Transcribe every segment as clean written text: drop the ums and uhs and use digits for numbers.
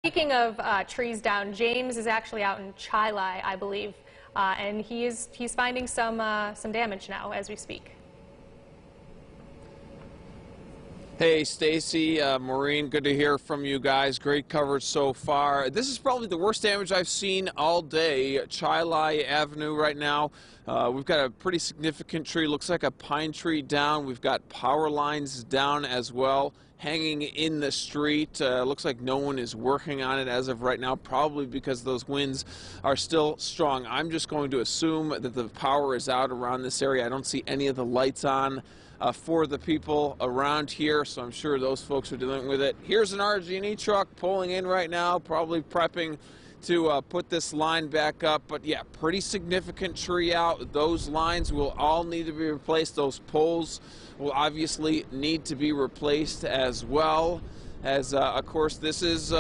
Speaking of trees down, James is actually out in Chili, I believe, and he's finding some damage now as we speak. Hey, Stacy, Maureen, good to hear from you guys. Great coverage so far. This is probably the worst damage I've seen all day. Chili Avenue right now. We've got a pretty significant tree. Looks like a pine tree down. We've got power lines down as well, hanging in the street. Looks like no one is working on it as of right now, probably because those winds are still strong. I'm just going to assume that the power is out around this area. I don't see any of the lights on for the people around here, so I'm sure those folks are dealing with it. Here's an RG&E truck pulling in right now, probably prepping to put this line back up. But yeah, pretty significant tree out. Those lines will all need to be replaced. Those poles will obviously need to be replaced as well. As of course, this is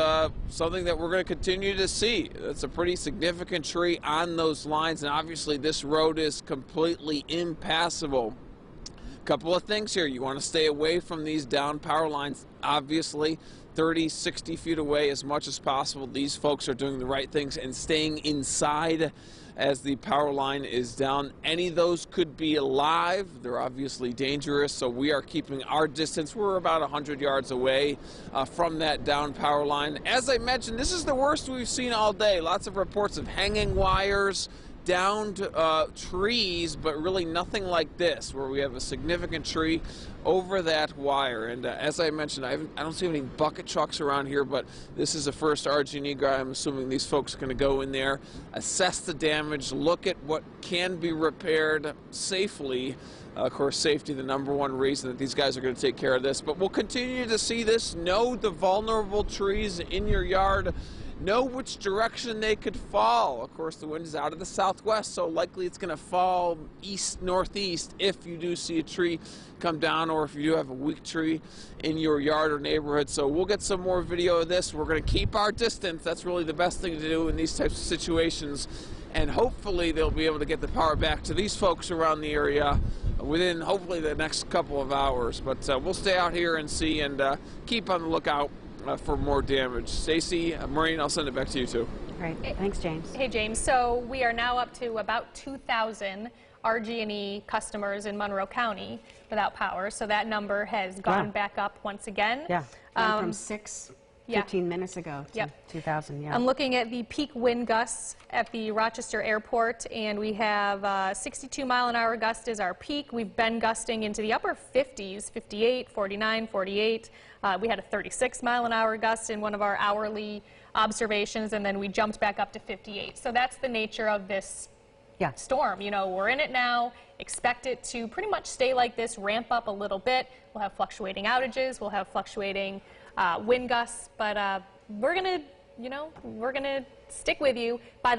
something that we're going to continue to see. It's a pretty significant tree on those lines, and obviously this road is completely impassable. Couple of things here. You want to stay away from these down power lines, obviously 30, 60 feet away as much as possible. These folks are doing the right things and staying inside as the power line is down. Any of those could be alive. They're obviously dangerous, so we are keeping our distance. We're about 100 yards away from that down power line. As I mentioned, this is the worst we've seen all day. Lots of reports of hanging wires, downed trees, but really nothing like this, where we have a significant tree over that wire. And as I mentioned, I don't see any bucket trucks around here, but this is the first RG&E guy. I'm assuming these folks are going to go in there, assess the damage, look at what can be repaired safely. Of course, safety, the #1 reason that these guys are going to take care of this. But we'll continue to see this. Know the vulnerable trees in your yard. Know which direction they could fall. Of course, the wind is out of the southwest, so likely it's going to fall east-northeast if you do see a tree come down, or if you do have a weak tree in your yard or neighborhood. So we'll get some more video of this. We're going to keep our distance. That's really the best thing to do in these types of situations. And hopefully they'll be able to get the power back to these folks around the area within hopefully the next couple of hours. But we'll stay out here and see, and keep on the lookout for more damage. Stacy, Maureen, I'll send it back to you too. Great. Thanks, James. Hey, James. So we are now up to about 2,000 RG&E customers in Monroe County without power. So that number has gone back up once again. Yeah. From 15 minutes ago to 2,000. Yeah. I'm looking at the peak wind gusts at the Rochester Airport, and we have 62-mile-an-hour gust is our peak. We've been gusting into the upper 50s, 58, 49, 48. We had a 36-mile-an-hour gust in one of our hourly observations, and then we jumped back up to 58. So that's the nature of this storm. You know, we're in it now. Expect it to pretty much stay like this, ramp up a little bit. We'll have fluctuating outages. We'll have fluctuating wind gusts, but we're gonna stick with you. By the